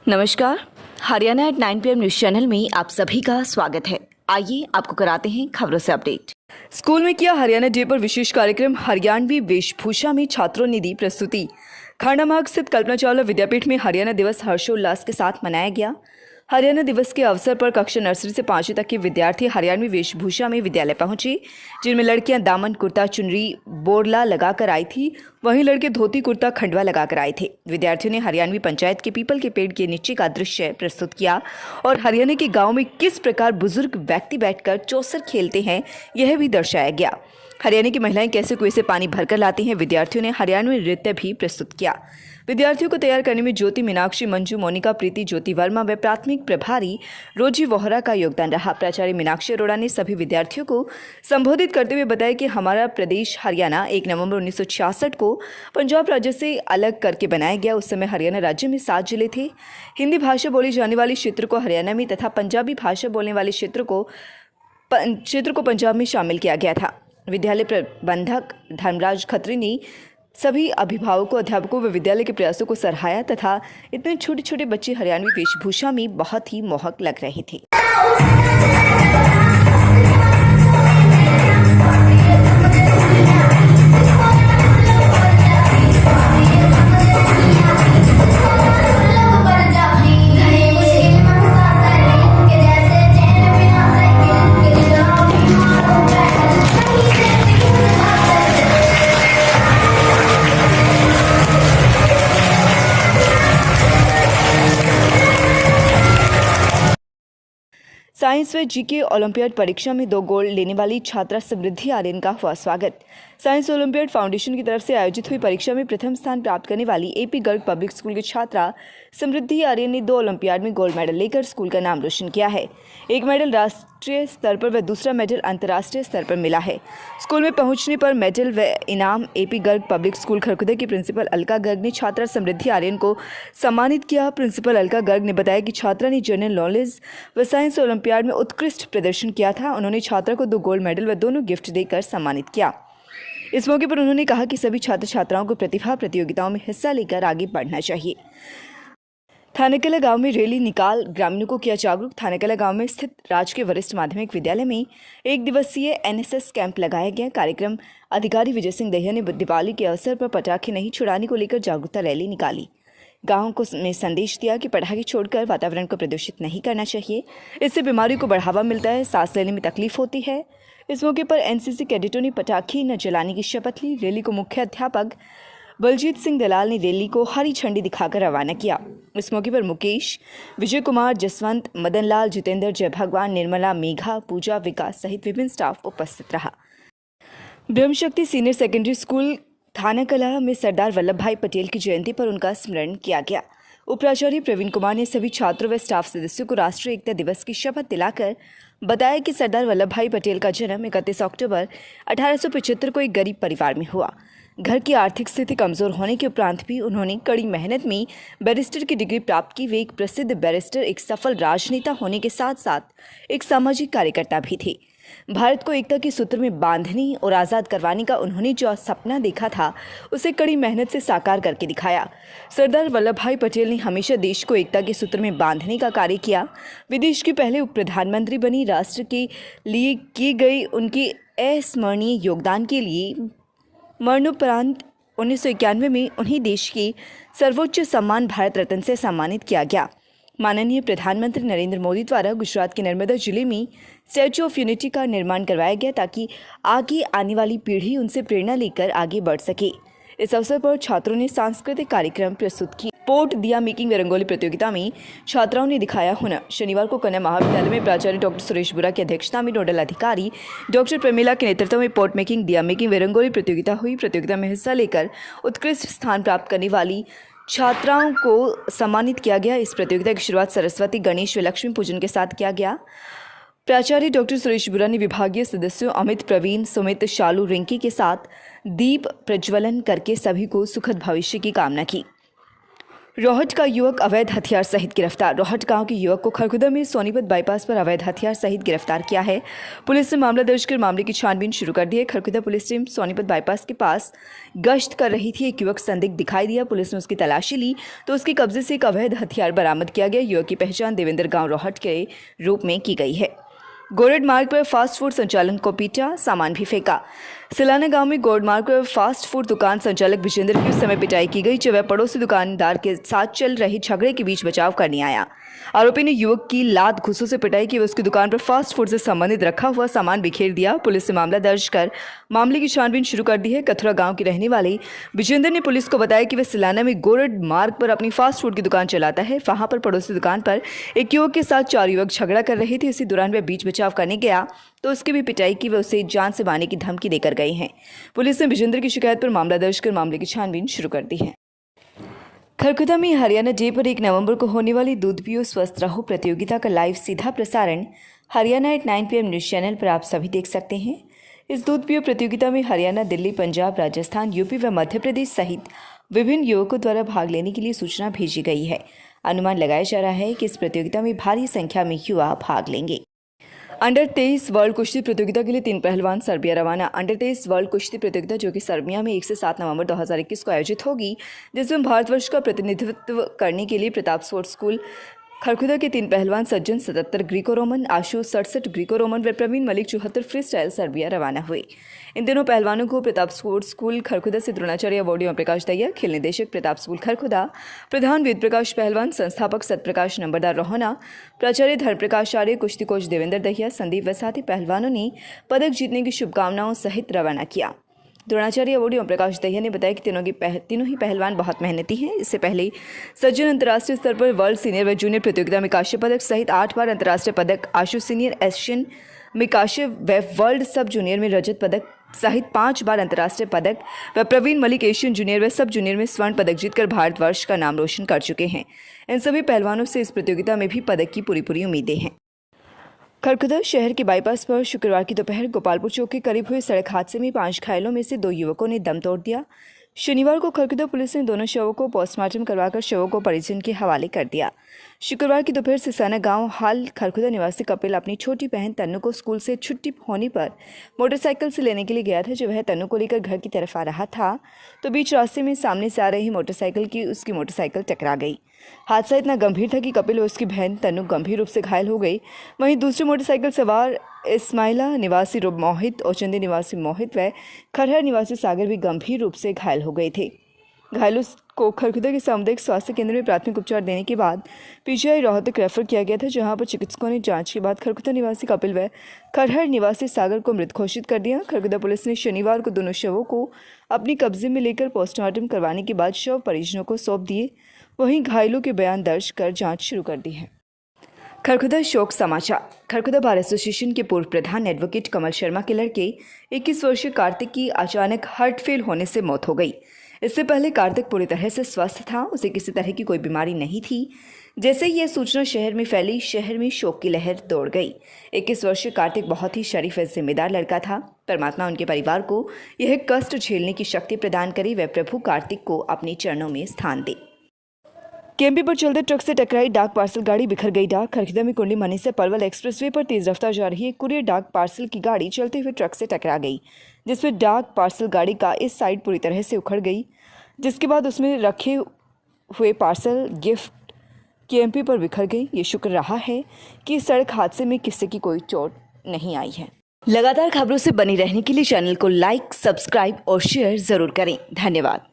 नमस्कार। Haryana at 9 PM news channel में आप सभी का स्वागत है। आइए आपको कराते हैं खबरों से अपडेट। स्कूल में किया हरियाणा डे पर विशेष कार्यक्रम। हरियाणवी वेशभूषा में छात्रों ने दी प्रस्तुति। खांडामार्ग स्थित कल्पना चावला विद्यापीठ में हरियाणा दिवस हर्षोल्लास के साथ मनाया गया। हरियाणा दिवस के अवसर पर कक्षा नर्सरी से 5वीं तक के विद्यार्थी हरियाणवी वेशभूषा में विद्यालय पहुंचे, जिनमें लड़कियां दामन कुर्ता चुनरी बोरला लगाकर आई थी, वहीं लड़के धोती कुर्ता खंडवा लगाकर आए थे। विद्यार्थियों ने हरियाणवी पंचायत के पीपल के पेड़ के नीचे का दृश्य प्रस्तुत किया और हरियाणा के गाँव में किस प्रकार बुजुर्ग व्यक्ति बैठकर चौसर खेलते हैं यह भी दर्शाया गया। हरियाणा की महिलाएं कैसे कुएं से पानी भरकर लाती हैं। विद्यार्थियों ने हरियाणवी नृत्य भी प्रस्तुत किया। विद्यार्थियों को तैयार करने में ज्योति, मीनाक्षी, मंजू, मोनिका, प्रीति, ज्योति वर्मा व प्राथमिक प्रभारी रोजी वोहरा का योगदान रहा। प्राचार्य मीनाक्षी अरोड़ा ने सभी विद्यार्थियों को संबोधित करते हुए बताया कि हमारा प्रदेश हरियाणा 1 नवंबर 1966 को पंजाब राज्य से अलग करके बनाया गया। उस समय हरियाणा राज्य में 7 जिले थे। हिंदी भाषा बोली जाने वाले क्षेत्र को हरियाणा में तथा पंजाबी भाषा बोलने वाले क्षेत्र को पंजाब में शामिल किया गया था। विद्यालय प्रबंधक धर्मराज खत्री ने सभी अभिभावकों, अध्यापकों व विद्यालय के प्रयासों को सराहाया तथा इतने छोटे छोटे बच्चे हरियाणवी वेशभूषा में बहुत ही मोहक लग रहे थे। साइंस व जीके ओलंपियाड परीक्षा में 2 गोल्ड लेने वाली छात्रा समृद्धि आर्यन का हुआ स्वागत। साइंस ओलंपियाड फाउंडेशन की तरफ से आयोजित हुई परीक्षा में प्रथम स्थान प्राप्त करने वाली एपी गर्ग पब्लिक स्कूल की छात्रा समृद्धि आर्यन ने 2 ओलंपियाड में गोल्ड मेडल लेकर स्कूल का नाम रोशन किया है। एक मेडल राष्ट्रीय स्तर पर व दूसरा मेडल अंतर्राष्ट्रीय स्तर पर मिला है। स्कूल में पहुंचने पर मेडल व इनाम AP Garg public school Kharkhoda की प्रिंसिपल अलका गर्ग ने छात्रा समृद्धि आर्यन को सम्मानित किया। प्रिंसिपल अलका गर्ग ने बताया कि छात्रा ने जनरल नॉलेज व साइंस ओलंपियाड में उत्कृष्ट प्रदर्शन किया था। उन्होंने छात्रा को 2 गोल्ड मेडल व दोनों गिफ्ट देकर सम्मानित किया। इस मौके पर उन्होंने कहा कि सभी छात्र छात्राओं को प्रतिभा प्रतियोगिताओं में हिस्सा लेकर आगे बढ़ना चाहिए। थानेकला गांव में रैली निकाल ग्रामीणों को किया जागरूक। थानेकला गांव में स्थित राजकीय वरिष्ठ माध्यमिक विद्यालय में 1 दिवसीय एनएसएस कैंप लगाया गया। कार्यक्रम अधिकारी विजय सिंह दहिया ने दिवाली के अवसर पर पटाखे नहीं छुड़ाने को लेकर जागरूकता रैली निकाली। गाँव को में संदेश दिया कि पटाखे छोड़कर वातावरण को प्रदूषित नहीं करना चाहिए, इससे बीमारियों को बढ़ावा मिलता है, सांस लेने में तकलीफ होती है। इस मौके पर एनसीसी कैडेटों ने पटाखे न जलाने की शपथ ली। रैली को मुख्य अध्यापक बलजीत सिंह दलाल ने रैली को हरी झंडी दिखाकर रवाना किया। इस मौके पर मुकेश, विजय कुमार, जसवंत, मदन लाल, जितेंद्र, जय भगवान, निर्मला, मेघा, पूजा, विकास सहित विभिन्न स्टाफ उपस्थित रहा। ब्रह्मशक्ति सीनियर सेकेंडरी स्कूल थानेकला में सरदार वल्लभ भाई पटेल की जयंती पर उनका स्मरण किया गया। उपाचार्य प्रवीण कुमार ने सभी छात्रों व स्टाफ सदस्यों को राष्ट्रीय एकता दिवस की शपथ दिलाकर बताया कि सरदार वल्लभ भाई पटेल का जन्म 31 अक्टूबर 1875 को एक गरीब परिवार में हुआ। घर की आर्थिक स्थिति कमजोर होने के उपरांत भी उन्होंने कड़ी मेहनत में बैरिस्टर की डिग्री प्राप्त की। वे एक प्रसिद्ध बैरिस्टर, एक सफल राजनेता होने के साथ साथ एक सामाजिक कार्यकर्ता भी थे। भारत को एकता के सूत्र में बांधने और आज़ाद करवाने का उन्होंने जो सपना देखा था, उसे कड़ी मेहनत से साकार करके दिखाया। सरदार वल्लभ भाई पटेल ने हमेशा देश को एकता के सूत्र में बांधने का कार्य किया। वे देश के पहले उप प्रधानमंत्री बनी। राष्ट्र के लिए किए गए उनके अविस्मरणीय योगदान के लिए मरणोपरांत 1991 में उन्हें देश के सर्वोच्च सम्मान भारत रत्न से सम्मानित किया गया। माननीय प्रधानमंत्री नरेंद्र मोदी द्वारा गुजरात के नर्मदा जिले में स्टैच्यू ऑफ यूनिटी का निर्माण करवाया गया ताकि आगे आने वाली पीढ़ी उनसे प्रेरणा लेकर आगे बढ़ सके। इस अवसर पर छात्रों ने सांस्कृतिक कार्यक्रम प्रस्तुत किए। पोर्ट दिया मेकिंग व रंगोली प्रतियोगिता में छात्राओं ने दिखाया हुनर। शनिवार को कन्या महाविद्यालय में प्राचार्य डॉक्टर सुरेश बुरा की अध्यक्षता में नोडल अधिकारी डॉक्टर प्रमीला के नेतृत्व में पोर्ट मेकिंग, दिया मेकिंग व रंगोली प्रतियोगिता हुई। प्रतियोगिता में हिस्सा लेकर उत्कृष्ट स्थान प्राप्त करने वाली छात्राओं को सम्मानित किया गया। इस प्रतियोगिता की शुरुआत सरस्वती, गणेश व लक्ष्मी पूजन के साथ किया गया। प्राचार्य डॉक्टर सुरेश बुरा ने विभागीय सदस्यों अमित, प्रवीण, सुमित, शालू, रिंकी के साथ दीप प्रज्वलन करके सभी को सुखद भविष्य की कामना की। रोहट का युवक अवैध हथियार सहित गिरफ्तार। रोहट गांव के युवक को खरखुदा में सोनीपत बाईपास पर अवैध हथियार सहित गिरफ्तार किया है। पुलिस ने मामला दर्ज कर मामले की छानबीन शुरू कर दी है। Kharkhoda police team Sonipat bypass के पास गश्त कर रही थी। एक युवक संदिग्ध दिखाई दिया। पुलिस ने उसकी तलाशी ली तो उसके कब्जे से एक अवैध हथियार बरामद किया गया। युवक की पहचान देवेंद्र गांव रोहट के रूप में की गई है। गोरड मार्ग पर फास्ट फूड संचालक को पीटा, सामान भी फेंका। सिलाना गांव में गोरड मार्ग पर फास्ट फूड दुकान संचालक विजेंद्र की उस समय पिटाई की गई जब वह पड़ोसी दुकानदार के साथ चल रहे झगड़े के बीच बचाव करने आया। आरोपी ने युवक की लात घूंसों से पिटाई की। उसकी दुकान पर फास्ट फूड से संबंधित रखा हुआ सामान बिखेर दिया। पुलिस ने मामला दर्ज कर मामले की छानबीन शुरू कर दी है। कथुरा गांव के रहने वाले विजेंद्र ने पुलिस को बताया कि वह सिलाना में गोरड मार्ग पर अपनी फास्ट फूड की दुकान चलाता है। वहां पर पड़ोसी दुकान पर एक युवक के साथ 4 युवक झगड़ा कर रहे थे। इसी दौरान वह बीच बचाव करने गया तो उसकी भी पिटाई की। वह उसे जान से मारने की धमकी देकर गए हैं। पुलिस ने विजेंद्र की शिकायत पर मामला दर्ज कर मामले की छानबीन शुरू कर दी है। खरखुदा में हरियाणा डे पर 1 नवंबर को होने वाली दूध पियो स्वस्थ रहो प्रतियोगिता का लाइव सीधा प्रसारण Haryana at 9 PM news channel पर आप सभी देख सकते हैं। इस दूध पियो प्रतियोगिता में हरियाणा, दिल्ली, पंजाब, राजस्थान, यूपी व मध्य प्रदेश सहित विभिन्न युवकों द्वारा भाग लेने के लिए सूचना भेजी गई है। अनुमान लगाया जा रहा है कि इस प्रतियोगिता में भारी संख्या में युवा भाग लेंगे। अंडर 23 वर्ल्ड कुश्ती प्रतियोगिता के लिए 3 पहलवान सर्बिया रवाना। अंडर 23 वर्ल्ड कुश्ती प्रतियोगिता जो कि सर्बिया में 1 से 7 नवंबर 2021 को आयोजित होगी, जिसमें भारतवर्ष का प्रतिनिधित्व करने के लिए प्रताप स्पोर्ट्स स्कूल खरखुदा के 3 पहलवान Sajjan 77 Greco Roman, Ashu 67 Greco Roman व Praveen Malik 74 free style Serbia रवाना हुए। इन दोनों पहलवानों को प्रताप स्पोर्ट्स स्कूल खरखुदा से द्रोणाचार्य अवार्ड ओम प्रकाश दहिया, खेल निदेशक प्रताप स्कूल खरखुदा, प्रधान वेद प्रकाश पहलवान, संस्थापक सतप्रकाश नंबरदार रोहना, प्राचार्य धर्मप्रकाश आर्य, कुश्ती कोच देवेंद्र दहिया, संदीप व साथी पहलवानों ने पदक जीतने की शुभकामनाओं सहित रवाना किया। द्रोणाचार्य अवार्डी ओम प्रकाश दहिया ने बताया कि तीनों ही पहलवान बहुत मेहनती हैं। इससे पहले सज्जन अंतर्राष्ट्रीय स्तर पर वर्ल्ड सीनियर व जूनियर प्रतियोगिता में कांस्य पदक सहित 8 बार अंतर्राष्ट्रीय पदक, आशु सीनियर एशियन में कांस्य व वर्ल्ड सब जूनियर में रजत पदक सहित 5 बार अंतर्राष्ट्रीय पदक व प्रवीण मलिक एशियन जूनियर व सब जूनियर में स्वर्ण पदक जीतकर भारतवर्ष का नाम रोशन कर चुके हैं। इन सभी पहलवानों से इस प्रतियोगिता में भी पदक की पूरी उम्मीदें हैं। खरखुदा शहर के बाईपास पर शुक्रवार की दोपहर गोपालपुर चौक के करीब हुए सड़क हादसे में 5 घायलों में से 2 युवकों ने दम तोड़ दिया। शनिवार को खरखुदा पुलिस ने दोनों शवों को पोस्टमार्टम करवाकर शवों को परिजन के हवाले कर दिया। शुक्रवार की दोपहर सिसाना गांव हाल खरखुदा निवासी कपिल अपनी छोटी बहन तन्नू को स्कूल से छुट्टी होने पर मोटरसाइकिल से लेने के लिए गया था। जब वह तन्नू को लेकर घर की तरफ आ रहा था तो बीच रास्ते में सामने से आ रही मोटरसाइकिल की उसकी मोटरसाइकिल टकरा गई। हादसा इतना गंभीर था कि कपिल और उसकी बहन तन्नू गंभीर रूप से घायल हो गई। वहीं दूसरी मोटरसाइकिल सवार इस्माइला निवासी मोहित, औचंदी निवासी मोहित व खरहर निवासी सागर भी गंभीर रूप से घायल हो गए थे। घायलों को खरखुदा के सामुदायिक स्वास्थ्य केंद्र में प्राथमिक उपचार देने के बाद पीजीआई रोहतक रेफर किया गया था, जहां पर चिकित्सकों ने जांच के बाद खरखुदा निवासी कपिल व खरहर निवासी सागर को मृत घोषित कर दिया। खरखुदा पुलिस ने शनिवार को दोनों शवों को अपनी कब्जे में लेकर पोस्टमार्टम करवाने के बाद शव परिजनों को सौंप दिए। वहीं घायलों के बयान दर्ज कर जांच शुरू कर दी है। खरखुदा शोक समाचार। खरखुदा बार एसोसिएशन के पूर्व प्रधान एडवोकेट कमल शर्मा के लड़के 21 वर्षीय कार्तिक की अचानक हार्ट फेल होने से मौत हो गई। इससे पहले कार्तिक पूरी तरह से स्वस्थ था, उसे किसी तरह की कोई बीमारी नहीं थी। जैसे ही यह सूचना शहर में फैली, शहर में शोक की लहर दौड़ गई। 21 वर्षीय कार्तिक बहुत ही शरीफ व जिम्मेदार लड़का था। परमात्मा उनके परिवार को यह कष्ट झेलने की शक्ति प्रदान करे व प्रभु कार्तिक को अपने चरणों में स्थान दे। केएमपी पर चलते ट्रक से टकराई डाक पार्सल गाड़ी, बिखर गई डाक। खरखुदा में कुंडी मनी से पलवल एक्सप्रेसवे पर तेज रफ्तार जा रही एक कुरियर डाक पार्सल की गाड़ी चलते हुए ट्रक से टकरा गई, जिसमें डाक पार्सल गाड़ी का इस साइड पूरी तरह से उखड़ गई, जिसके बाद उसमें रखे हुए पार्सल गिफ्ट केएमपी पर बिखर गई। ये शुक्र रहा है कि इस सड़क हादसे में किसी की कोई चोट नहीं आई है। लगातार खबरों से बनी रहने के लिए चैनल को लाइक, सब्सक्राइब और शेयर जरूर करें। धन्यवाद।